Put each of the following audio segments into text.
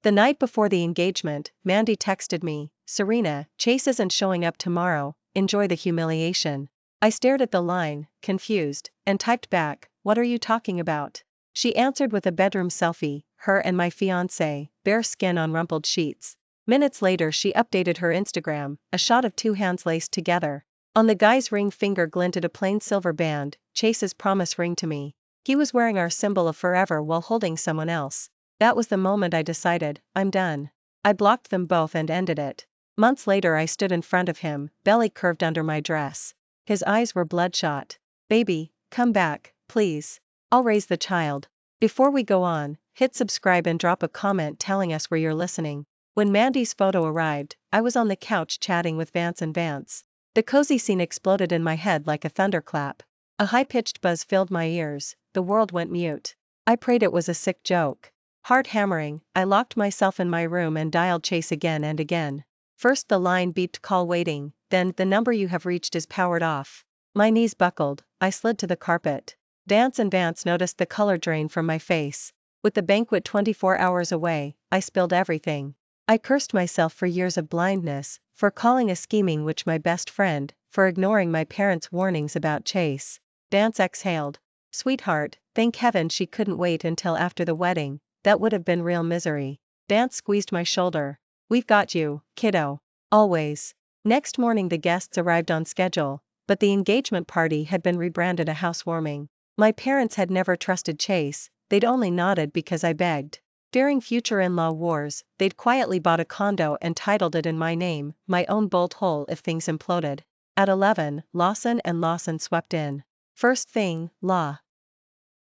The night before the engagement, Mandy texted me, "Serena, Chase isn't showing up tomorrow, enjoy the humiliation." I stared at the line, confused, and typed back, "What are you talking about?" She answered with a bedroom selfie, her and my fiancé, bare skin on rumpled sheets. Minutes later she updated her Instagram, a shot of two hands laced together. On the guy's ring finger glinted a plain silver band, Chase's promise ring to me. He was wearing our symbol of forever while holding someone else. That was the moment I decided, I'm done. I blocked them both and ended it. Months later I stood in front of him, belly curved under my dress. His eyes were bloodshot. "Baby, come back, please. I'll raise the child." Before we go on, hit subscribe and drop a comment telling us where you're listening. When Mandy's photo arrived, I was on the couch chatting with Vance and Vance. The cozy scene exploded in my head like a thunderclap. A high-pitched buzz filled my ears, the world went mute. I prayed it was a sick joke. Heart hammering, I locked myself in my room and dialed Chase again and again. First the line beeped, "Call waiting," then, "The number you have reached is powered off." My knees buckled, I slid to the carpet. Vance noticed the color drain from my face. With the banquet 24 hours away, I spilled everything. I cursed myself for years of blindness, for calling a scheming witch my best friend, for ignoring my parents' warnings about Chase. Vance exhaled. "Sweetheart, thank heaven she couldn't wait until after the wedding, that would have been real misery." Vance squeezed my shoulder. "We've got you, kiddo. Always." Next morning the guests arrived on schedule, but the engagement party had been rebranded a housewarming. My parents had never trusted Chase, they'd only nodded because I begged. Fearing future in-law wars, they'd quietly bought a condo and titled it in my name, my own bolt hole if things imploded. At 11, Lawson and Lawson swept in. First thing,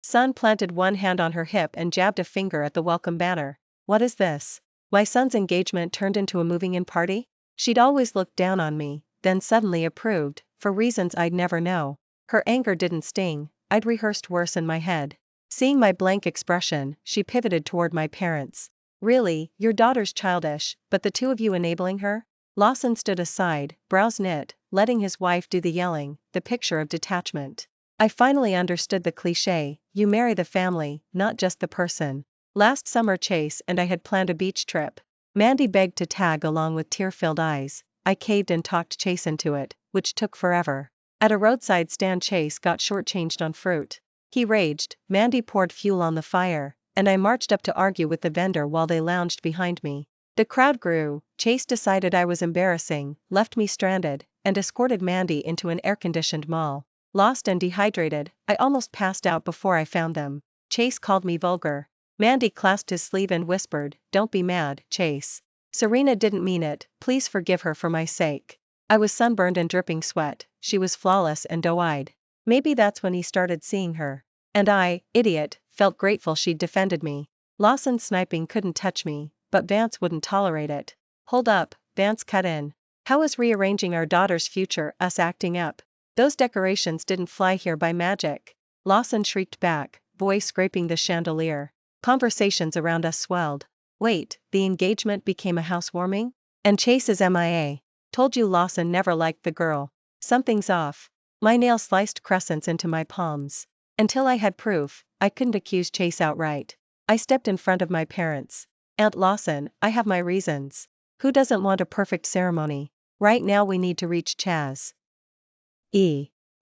Son planted one hand on her hip and jabbed a finger at the welcome banner. "What is this? My son's engagement turned into a moving-in party?" She'd always looked down on me, then suddenly approved, for reasons I'd never know. Her anger didn't sting, I'd rehearsed worse in my head. Seeing my blank expression, she pivoted toward my parents. "Really, your daughter's childish, but the two of you enabling her?" Lawson stood aside, brows knit, letting his wife do the yelling, the picture of detachment. I finally understood the cliché, you marry the family, not just the person. Last summer Chase and I had planned a beach trip. Mandy begged to tag along with tear-filled eyes. I caved and talked Chase into it, which took forever. At a roadside stand Chase got shortchanged on fruit. He raged, Mandy poured fuel on the fire, and I marched up to argue with the vendor while they lounged behind me. The crowd grew, Chase decided I was embarrassing, left me stranded, and escorted Mandy into an air-conditioned mall. Lost and dehydrated, I almost passed out before I found them. Chase called me vulgar. Mandy clasped his sleeve and whispered, "Don't be mad, Chase. Serena didn't mean it, please forgive her for my sake." I was sunburned and dripping sweat, she was flawless and doe-eyed. Maybe that's when he started seeing her. And I, idiot, felt grateful she'd defended me. Lawson's sniping couldn't touch me, but Vance wouldn't tolerate it. "Hold up," Vance cut in. "How is rearranging our daughter's future us acting up? Those decorations didn't fly here by magic." Lawson shrieked back, voice scraping the chandelier. Conversations around us swelled. "Wait, the engagement became a housewarming? And Chase is MIA. Told you Lawson never liked the girl. Something's off." My nail sliced crescents into my palms. Until I had proof, I couldn't accuse Chase outright. I stepped in front of my parents. "Aunt Lawson, I have my reasons. Who doesn't want a perfect ceremony? Right now we need to reach Chaz."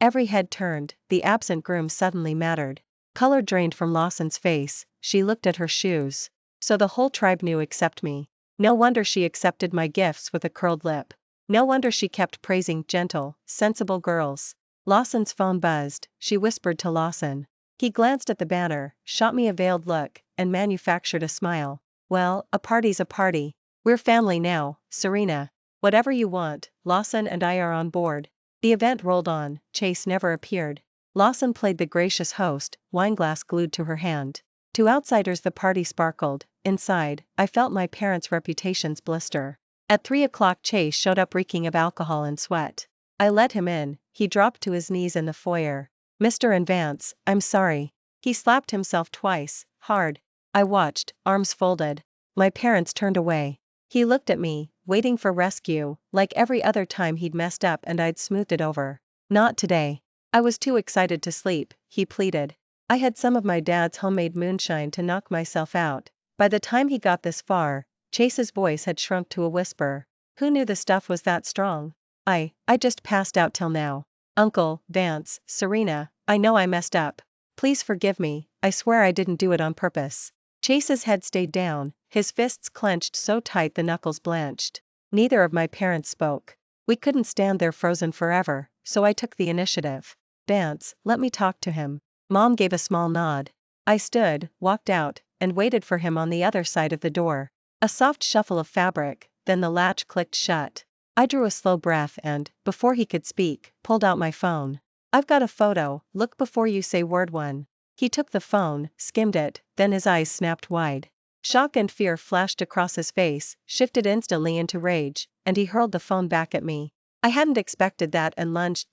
Every head turned, the absent groom suddenly mattered. Color drained from Lawson's face, she looked at her shoes. So the whole tribe knew except me. No wonder she accepted my gifts with a curled lip. No wonder she kept praising gentle, sensible girls. Lawson's phone buzzed, she whispered to Lawson. He glanced at the banner, shot me a veiled look, and manufactured a smile. "Well, a party's a party. We're family now, Serena. Whatever you want, Lawson and I are on board." The event rolled on, Chase never appeared. Lawson played the gracious host, wineglass glued to her hand. To outsiders the party sparkled, inside, I felt my parents' reputations blister. At 3 o'clock Chase showed up reeking of alcohol and sweat. I let him in, he dropped to his knees in the foyer. "Mr. and Vance, I'm sorry." He slapped himself twice, hard. I watched, arms folded. My parents turned away. He looked at me, waiting for rescue, like every other time he'd messed up and I'd smoothed it over. "Not today. I was too excited to sleep," he pleaded. "I had some of my dad's homemade moonshine to knock myself out, By the time he got this far, Chase's voice had shrunk to a whisper. Who knew the stuff was that strong? I just passed out till now. Uncle, Vance, Serena, I know I messed up. Please forgive me, I swear I didn't do it on purpose. Chase's head stayed down, his fists clenched so tight the knuckles blanched. Neither of my parents spoke. We couldn't stand there frozen forever, so I took the initiative. Vance, let me talk to him. Mom gave a small nod. I stood, walked out, and waited for him on the other side of the door. A soft shuffle of fabric, then the latch clicked shut. I drew a slow breath and, before he could speak, pulled out my phone. I've got a photo, look before you say word one. He took the phone, skimmed it, then his eyes snapped wide. Shock and fear flashed across his face, shifted instantly into rage, and he hurled the phone back at me. I hadn't expected that and lunged.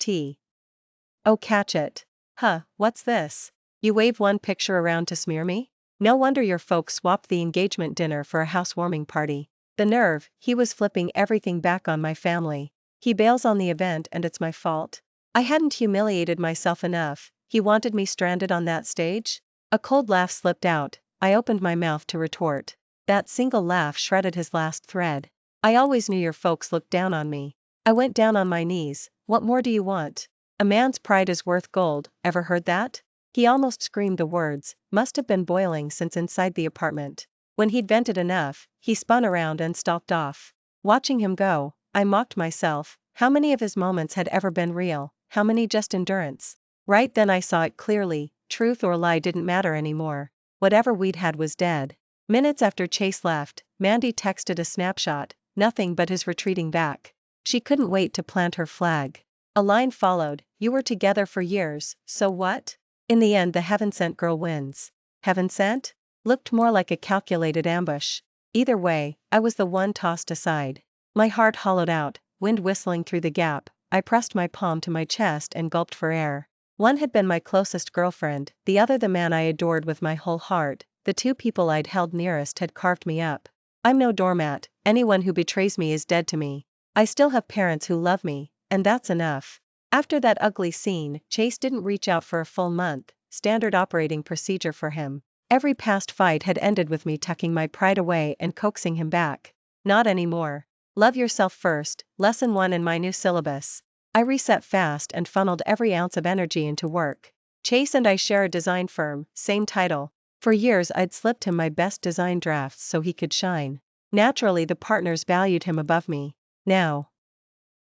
Oh, catch it. Huh, what's this? You wave one picture around to smear me? No wonder your folks swapped the engagement dinner for a housewarming party. The nerve, he was flipping everything back on my family. He bails on the event and it's my fault. I hadn't humiliated myself enough, he wanted me stranded on that stage? A cold laugh slipped out, I opened my mouth to retort. That single laugh shredded his last thread. I always knew your folks looked down on me. I went down on my knees, what more do you want? A man's pride is worth gold, ever heard that? He almost screamed the words, must have been boiling since inside the apartment. When he'd vented enough, he spun around and stalked off. Watching him go, I mocked myself, how many of his moments had ever been real, how many just endurance? Right then I saw it clearly, truth or lie didn't matter anymore. Whatever we'd had was dead. Minutes after Chase left, Mandy texted a snapshot, nothing but his retreating back. She couldn't wait to plant her flag. A line followed, you were together for years, so what? In the end the heaven-sent girl wins. Heaven-sent? Looked more like a calculated ambush. Either way, I was the one tossed aside. My heart hollowed out, wind whistling through the gap, I pressed my palm to my chest and gulped for air. One had been my closest girlfriend, the other the man I adored with my whole heart, the two people I'd held nearest had carved me up. I'm no doormat, anyone who betrays me is dead to me. I still have parents who love me, and that's enough. After that ugly scene, Chase didn't reach out for a full month, standard operating procedure for him. Every past fight had ended with me tucking my pride away and coaxing him back. Not anymore. Love yourself first, lesson 1 in my new syllabus. I reset fast and funneled every ounce of energy into work. Chase and I share a design firm, same title. For years I'd slipped him my best design drafts so he could shine. Naturally the partners valued him above me. Now,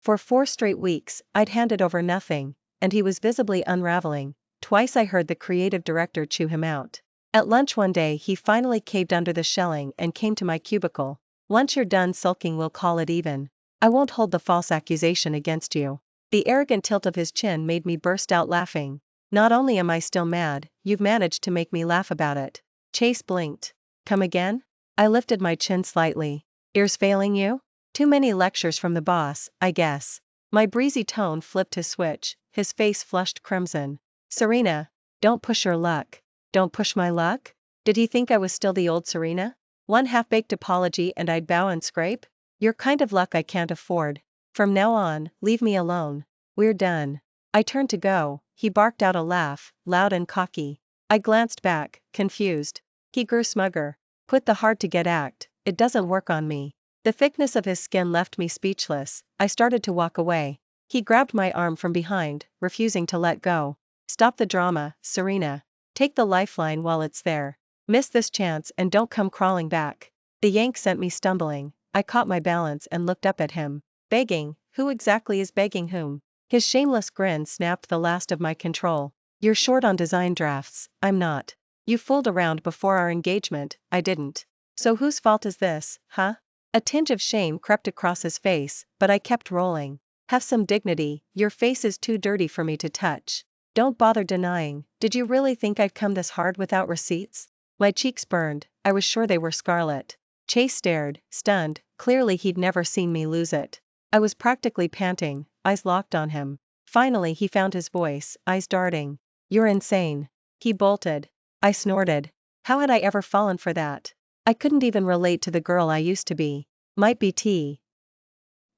for 4 straight weeks, I'd handed over nothing, and he was visibly unraveling. Twice I heard the creative director chew him out. At lunch one day he finally caved under the shelling and came to my cubicle. Once you're done sulking we'll call it even. I won't hold the false accusation against you. The arrogant tilt of his chin made me burst out laughing. Not only am I still mad, you've managed to make me laugh about it. Chase blinked. Come again? I lifted my chin slightly. Ears failing you? Too many lectures from the boss, I guess. My breezy tone flipped his switch, his face flushed crimson. Serena, don't push your luck. Don't push my luck? Did he think I was still the old Serena? One half-baked apology and I'd bow and scrape? Your kind of luck I can't afford. From now on, leave me alone. We're done. I turned to go, he barked out a laugh, loud and cocky. I glanced back, confused. He grew smugger. Quit the hard-to-get act, it doesn't work on me. The thickness of his skin left me speechless, I started to walk away. He grabbed my arm from behind, refusing to let go. Stop the drama, Serena. Take the lifeline while it's there. Miss this chance and don't come crawling back. The yank sent me stumbling, I caught my balance and looked up at him. Begging, who exactly is begging whom? His shameless grin snapped the last of my control. You're short on design drafts, I'm not. You fooled around before our engagement, I didn't. So whose fault is this, huh? A tinge of shame crept across his face, but I kept rolling. Have some dignity, your face is too dirty for me to touch. Don't bother denying, did you really think I'd come this hard without receipts? My cheeks burned, I was sure they were scarlet. Chase stared, stunned, clearly he'd never seen me lose it. I was practically panting, eyes locked on him. Finally he found his voice, eyes darting. You're insane. He bolted. I snorted. How had I ever fallen for that? I couldn't even relate to the girl I used to be. Might be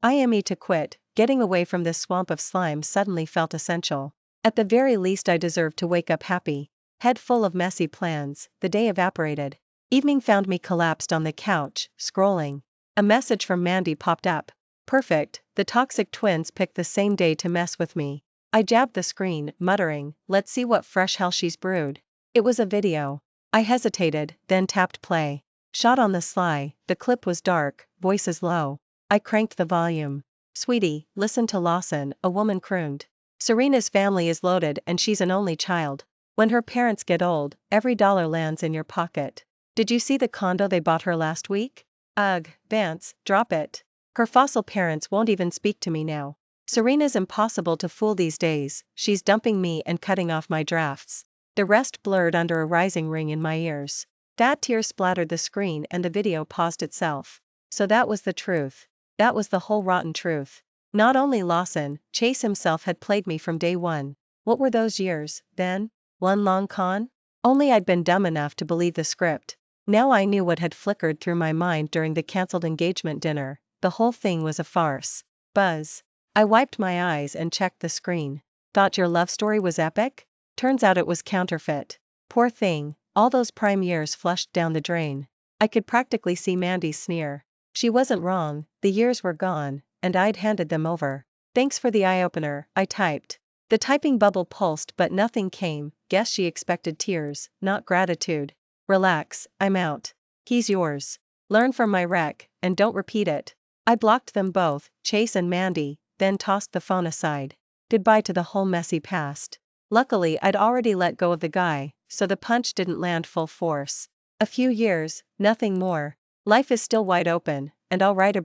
I am to quit, getting away from this swamp of slime suddenly felt essential. At the very least I deserved to wake up happy. Head full of messy plans, the day evaporated. Evening found me collapsed on the couch, scrolling. A message from Mandy popped up. Perfect, the toxic twins picked the same day to mess with me. I jabbed the screen, muttering, let's see what fresh hell she's brewed. It was a video. I hesitated, then tapped play. Shot on the sly, the clip was dark, voices low. I cranked the volume. Sweetie, listen to Lawson, a woman crooned. Serena's family is loaded and she's an only child. When her parents get old, every dollar lands in your pocket. Did you see the condo they bought her last week? Ugh, Vance, drop it. Her fossil parents won't even speak to me now. Serena's impossible to fool these days, she's dumping me and cutting off my drafts. The rest blurred under a rising ring in my ears. Dad tears splattered the screen and the video paused itself. So that was the truth. That was the whole rotten truth. Not only Lawson, Chase himself had played me from day one. What were those years, then? One long con? Only I'd been dumb enough to believe the script. Now I knew what had flickered through my mind during the cancelled engagement dinner. The whole thing was a farce. Buzz. I wiped my eyes and checked the screen. Thought your love story was epic? Turns out it was counterfeit. Poor thing, all those prime years flushed down the drain. I could practically see Mandy's sneer. She wasn't wrong, the years were gone, and I'd handed them over. Thanks for the eye-opener, I typed. The typing bubble pulsed but nothing came. Guess she expected tears, not gratitude. Relax, I'm out. He's yours. Learn from my wreck, and don't repeat it. I blocked them both, Chase and Mandy, then tossed the phone aside. Goodbye to the whole messy past. Luckily I'd already let go of the guy, so the punch didn't land full force. A few years, nothing more. Life is still wide open, and I'll write a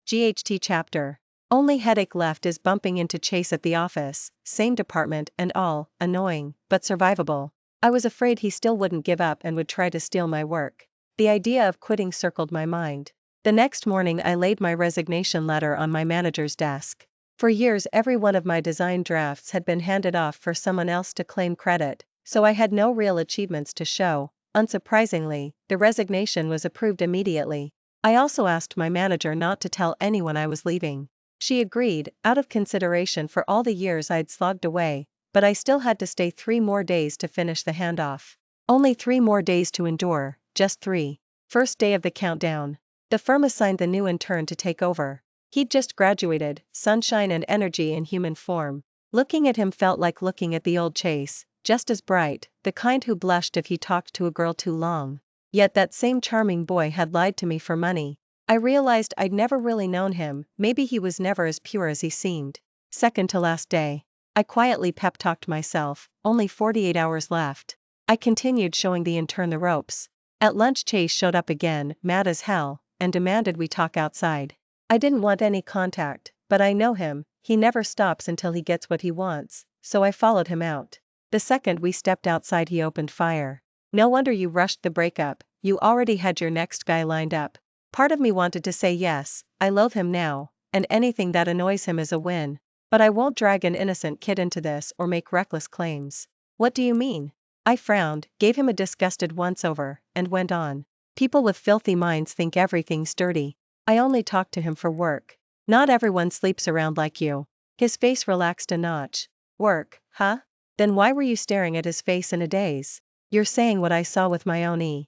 GHT chapter. Only headache left is bumping into Chase at the office, same department and all, annoying, but survivable. I was afraid he still wouldn't give up and would try to steal my work. The idea of quitting circled my mind. The next morning I laid my resignation letter on my manager's desk. For years every one of my design drafts had been handed off for someone else to claim credit, so I had no real achievements to show. Unsurprisingly, the resignation was approved immediately. I also asked my manager not to tell anyone I was leaving. She agreed, out of consideration for all the years I'd slogged away, but I still had to stay 3 more days to finish the handoff. Only 3 more days to endure, just 3. First day of the countdown. The firm assigned the new intern to take over. He'd just graduated, sunshine and energy in human form. Looking at him felt like looking at the old Chase, just as bright, the kind who blushed if he talked to a girl too long. Yet that same charming boy had lied to me for money. I realized I'd never really known him, maybe he was never as pure as he seemed. Second to last day. I quietly pep-talked myself, only 48 hours left. I continued showing the intern the ropes. At lunch Chase showed up again, mad as hell, and demanded we talk outside. I didn't want any contact, but I know him, he never stops until he gets what he wants, so I followed him out. The second we stepped outside he opened fire. No wonder you rushed the breakup, you already had your next guy lined up. Part of me wanted to say yes, I loathe him now, and anything that annoys him is a win. But I won't drag an innocent kid into this or make reckless claims. What do you mean? I frowned, gave him a disgusted once-over, and went on. People with filthy minds think everything's dirty. I only talk to him for work. Not everyone sleeps around like you. His face relaxed a notch. Work, huh? Then why were you staring at his face in a daze? You're saying what I saw with my own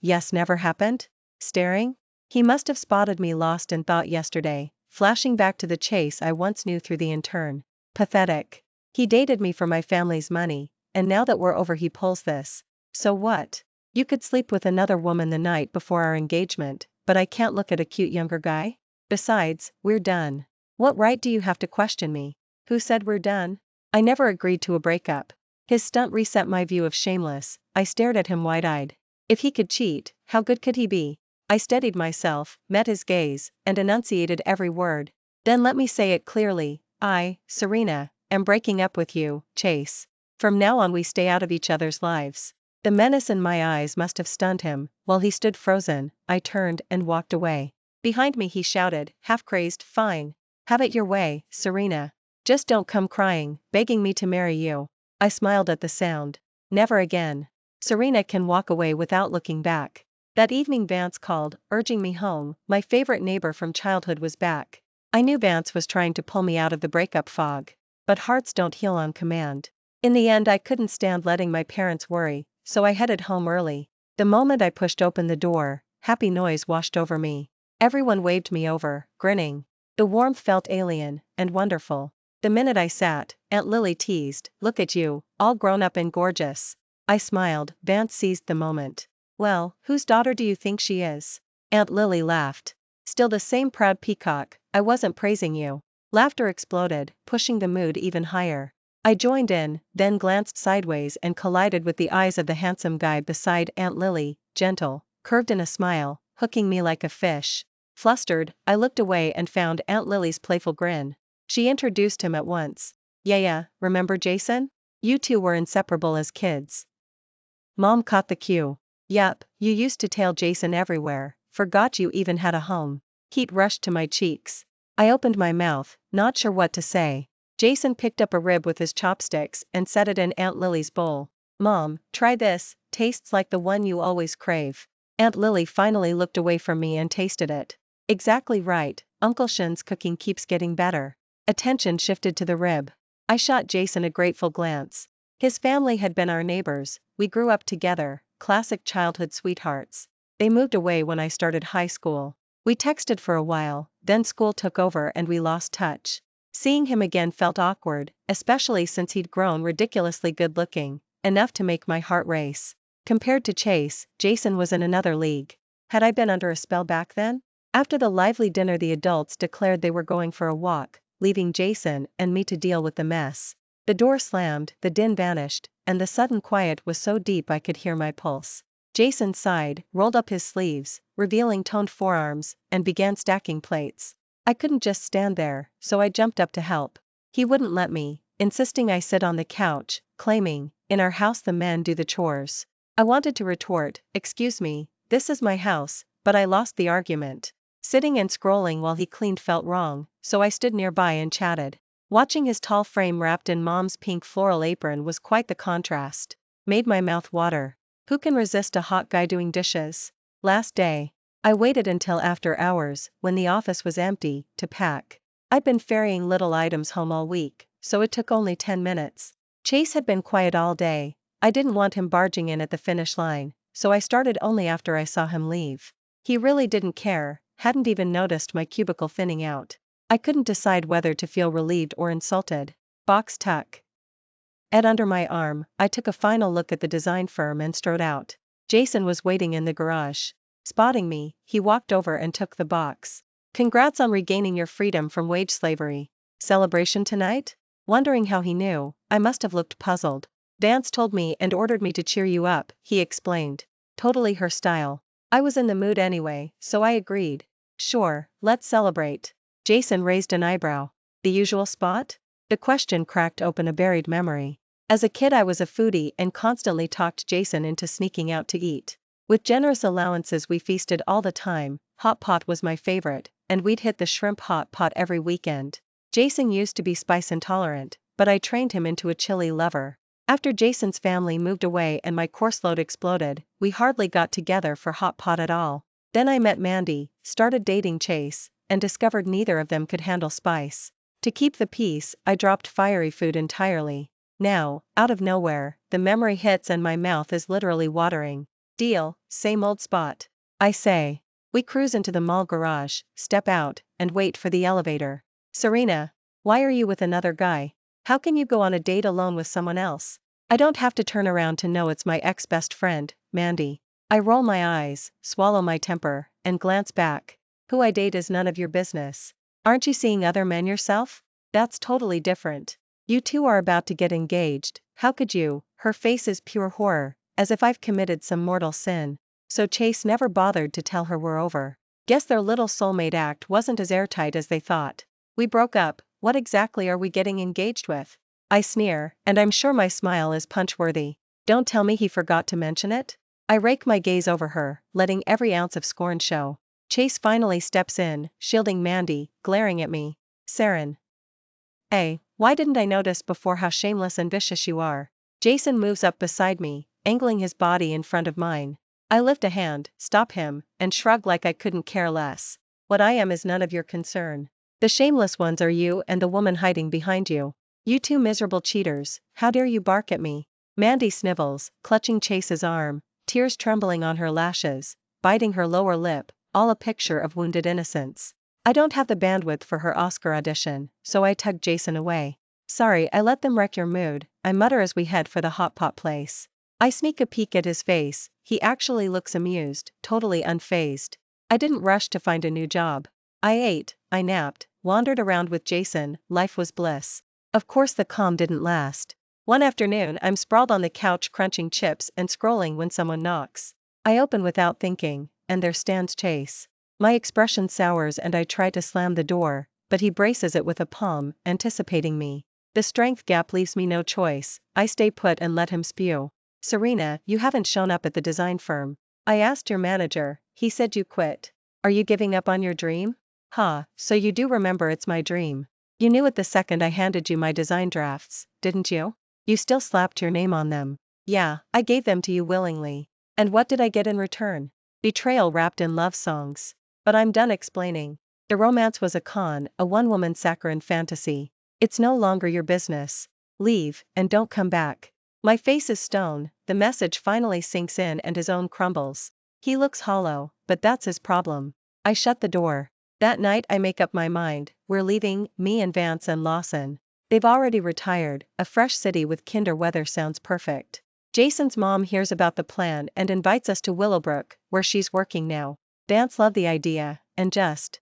Yes, never happened? Staring? He must have spotted me lost in thought yesterday, flashing back to the Chase I once knew through the intern. Pathetic. He dated me for my family's money, and now that we're over he pulls this. So what? You could sleep with another woman the night before our engagement, but I can't look at a cute younger guy? Besides, we're done. What right do you have to question me? Who said we're done? I never agreed to a breakup. His stunt reset my view of Shameless. I stared at him wide-eyed. If he could cheat, how good could he be? I steadied myself, met his gaze, and enunciated every word. Then let me say it clearly, I, Serena, am breaking up with you, Chase. From now on we stay out of each other's lives. The menace in my eyes must have stunned him. While he stood frozen, I turned and walked away. Behind me he shouted, half-crazed, fine. Have it your way, Serena. Just don't come crying, begging me to marry you. I smiled at the sound. Never again. Serena can walk away without looking back. That evening Vance called, urging me home. My favorite neighbor from childhood was back. I knew Vance was trying to pull me out of the breakup fog. But hearts don't heal on command. In the end I couldn't stand letting my parents worry, so I headed home early. The moment I pushed open the door, happy noise washed over me. Everyone waved me over, grinning. The warmth felt alien and wonderful. The minute I sat, Aunt Lily teased, "Look at you, all grown up and gorgeous." I smiled. Vance seized the moment. "Well, whose daughter do you think she is?" Aunt Lily laughed. "Still the same proud peacock, I wasn't praising you." Laughter exploded, pushing the mood even higher. I joined in, then glanced sideways and collided with the eyes of the handsome guy beside Aunt Lily, gentle, curved in a smile, hooking me like a fish. Flustered, I looked away and found Aunt Lily's playful grin. She introduced him at once. "Yeah, remember Jason? You two were inseparable as kids." Mom caught the cue. "Yup, you used to tail Jason everywhere, forgot you even had a home." Heat rushed to my cheeks. I opened my mouth, not sure what to say. Jason picked up a rib with his chopsticks and set it in Aunt Lily's bowl. "Mom, try this, tastes like the one you always crave." Aunt Lily finally looked away from me and tasted it. "Exactly right, Uncle Shin's cooking keeps getting better." Attention shifted to the rib. I shot Jason a grateful glance. His family had been our neighbors, we grew up together, classic childhood sweethearts. They moved away when I started high school. We texted for a while, then school took over and we lost touch. Seeing him again felt awkward, especially since he'd grown ridiculously good-looking, enough to make my heart race. Compared to Chase, Jason was in another league. Had I been under a spell back then? After the lively dinner, the adults declared they were going for a walk, leaving Jason and me to deal with the mess. The door slammed, the din vanished, and the sudden quiet was so deep I could hear my pulse. Jason sighed, rolled up his sleeves, revealing toned forearms, and began stacking plates. I couldn't just stand there, so I jumped up to help. He wouldn't let me, insisting I sit on the couch, claiming, "In our house the men do the chores." I wanted to retort, "Excuse me, this is my house," but I lost the argument. Sitting and scrolling while he cleaned felt wrong, so I stood nearby and chatted. Watching his tall frame wrapped in Mom's pink floral apron was quite the contrast. Made my mouth water. Who can resist a hot guy doing dishes? Last day. I waited until after hours, when the office was empty, to pack. I'd been ferrying little items home all week, so it took only 10 minutes. Chase had been quiet all day. I didn't want him barging in at the finish line, so I started only after I saw him leave. He really didn't care, hadn't even noticed my cubicle thinning out. I couldn't decide whether to feel relieved or insulted. Box tuck. Ed under my arm, I took a final look at the design firm and strode out. Jason was waiting in the garage. Spotting me, he walked over and took the box. "Congrats on regaining your freedom from wage slavery. Celebration tonight?" Wondering how he knew, I must have looked puzzled. "Vance told me and ordered me to cheer you up," he explained. Totally her style. I was in the mood anyway, so I agreed. "Sure, let's celebrate." Jason raised an eyebrow. "The usual spot?" The question cracked open a buried memory. As a kid I was a foodie and constantly talked Jason into sneaking out to eat. With generous allowances we feasted all the time. Hot pot was my favorite, and we'd hit the shrimp hot pot every weekend. Jason used to be spice intolerant, but I trained him into a chili lover. After Jason's family moved away and my course load exploded, we hardly got together for hot pot at all. Then I met Mandy, started dating Chase, and discovered neither of them could handle spice. To keep the peace, I dropped fiery food entirely. Now, out of nowhere, the memory hits and my mouth is literally watering. Deal, same old spot. I say. We cruise into the mall garage, step out, and wait for the elevator. "Serena, why are you with another guy? How can you go on a date alone with someone else?" I don't have to turn around to know it's my ex-best friend, Mandy. I roll my eyes, swallow my temper, and glance back. "Who I date is none of your business. Aren't you seeing other men yourself? That's totally different. You two are about to get engaged, how could you?" Her face is pure horror, as if I've committed some mortal sin. So Chase never bothered to tell her we're over. Guess their little soulmate act wasn't as airtight as they thought. We broke up, what exactly are we getting engaged with? I sneer, and I'm sure my smile is punch-worthy. Don't tell me he forgot to mention it? I rake my gaze over her, letting every ounce of scorn show. Chase finally steps in, shielding Mandy, glaring at me. "Saren. Hey, why didn't I notice before how shameless and vicious you are?" Jason moves up beside me, angling his body in front of mine. I lift a hand, stop him, and shrug like I couldn't care less. "What I am is none of your concern. The shameless ones are you and the woman hiding behind you. You two miserable cheaters, how dare you bark at me?" Mandy snivels, clutching Chase's arm. tears trembling on her lashes, biting her lower lip, all a picture of wounded innocence. I don't have the bandwidth for her Oscar audition, so I tug Jason away. Sorry, I let them wreck your mood, I mutter as we head for the hot pot place. I sneak a peek at his face, he actually looks amused, totally unfazed. I didn't rush to find a new job. I ate, I napped, wandered around with Jason, life was bliss. Of course the calm didn't last. One afternoon I'm sprawled on the couch crunching chips and scrolling when someone knocks. I open without thinking, and there stands Chase. My expression sours and I try to slam the door, but he braces it with a palm, anticipating me. The strength gap leaves me no choice, I stay put and let him spew. Serena, you haven't shown up at the design firm. I asked your manager, he said you quit. Are you giving up on your dream? Ha, so you do remember it's my dream. You knew it the second I handed you my design drafts, didn't you? You still slapped your name on them. Yeah, I gave them to you willingly. And what did I get in return? Betrayal wrapped in love songs. But I'm done explaining. The romance was a con, a one-woman saccharine fantasy. It's no longer your business. Leave, and don't come back. My face is stone, the message finally sinks in and his own crumbles. He looks hollow, but that's his problem. I shut the door. That night I make up my mind, we're leaving, me and Vance and Lawson. They've already retired, a fresh city with kinder weather sounds perfect. Jason's mom hears about the plan and invites us to Willowbrook, where she's working now. Vance loved the idea, and just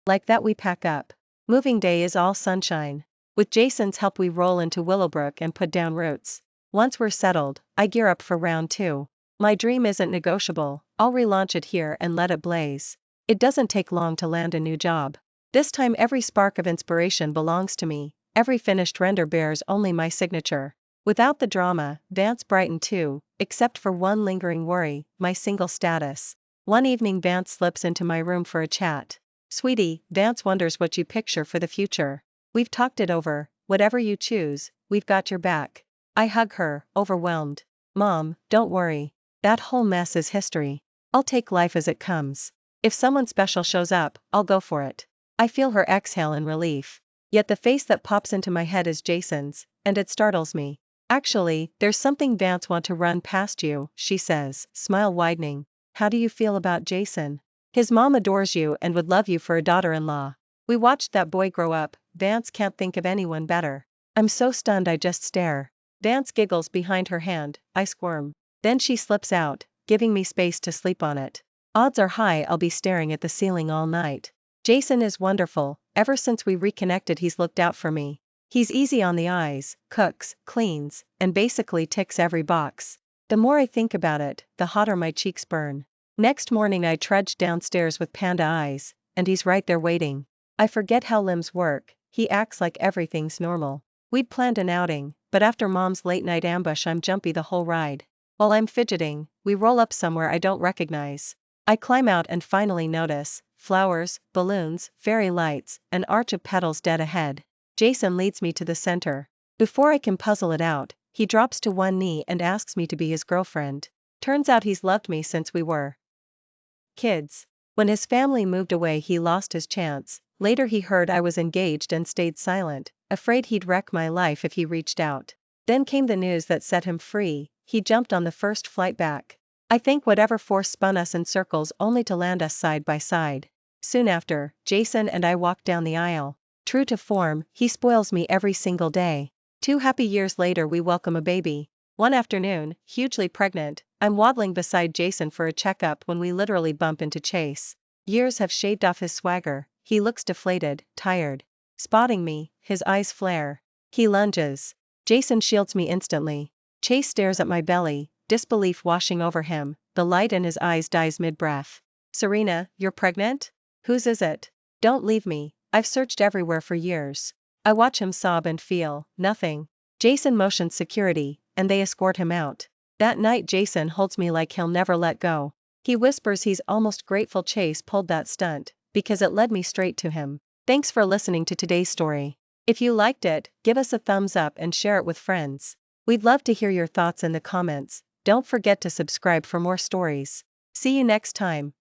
like that we pack up. Moving day is all sunshine. With Jason's help we roll into Willowbrook and put down roots. Once we're settled, I gear up for round 2. My dream isn't negotiable, I'll relaunch it here and let it blaze. It doesn't take long to land a new job. This time every spark of inspiration belongs to me, every finished render bears only my signature. Without the drama, Vance brightened too, except for one lingering worry, my single status. One evening Vance slips into my room for a chat. Sweetie, Vance wonders what you picture for the future. We've talked it over, whatever you choose, we've got your back. I hug her, overwhelmed. Mom, don't worry. That whole mess is history. I'll take life as it comes. If someone special shows up, I'll go for it. I feel her exhale in relief. Yet the face that pops into my head is Jason's, and it startles me. Actually, there's something Vance want to run past you, she says, smile widening. How do you feel about Jason? His mom adores you and would love you for a daughter-in-law. We watched that boy grow up, Vance can't think of anyone better. I'm so stunned I just stare. Vance giggles behind her hand, I squirm. Then she slips out, giving me space to sleep on it. Odds are high I'll be staring at the ceiling all night. Jason is wonderful, ever since we reconnected he's looked out for me. He's easy on the eyes, cooks, cleans, and basically ticks every box. The more I think about it, the hotter my cheeks burn. Next morning I trudge downstairs with panda eyes, and he's right there waiting. I forget how limbs work, he acts like everything's normal. We'd planned an outing, but after Mom's late night ambush I'm jumpy the whole ride. While I'm fidgeting, we roll up somewhere I don't recognize. I climb out and finally notice, flowers, balloons, fairy lights, an arch of petals dead ahead. Jason leads me to the center. Before I can puzzle it out, he drops to one knee and asks me to be his girlfriend. Turns out he's loved me since we were kids. When his family moved away he lost his chance. Later he heard I was engaged and stayed silent, afraid he'd wreck my life if he reached out. Then came the news that set him free, he jumped on the first flight back. I think whatever force spun us in circles only to land us side by side. Soon after, Jason and I walked down the aisle. True to form, he spoils me every single day. 2 happy years later we welcome a baby. One afternoon, hugely pregnant, I'm waddling beside Jason for a checkup when we literally bump into Chase. Years have shaved off his swagger, he looks deflated, tired. Spotting me, his eyes flare. He lunges. Jason shields me instantly. Chase stares at my belly, disbelief washing over him, the light in his eyes dies mid-breath. Serena, you're pregnant? Whose is it? Don't leave me, I've searched everywhere for years. I watch him sob and feel, nothing. Jason motions security, and they escort him out. That night Jason holds me like he'll never let go. He whispers he's almost grateful Chase pulled that stunt, because it led me straight to him. Thanks for listening to today's story. If you liked it, give us a thumbs up and share it with friends. We'd love to hear your thoughts in the comments. Don't forget to subscribe for more stories. See you next time.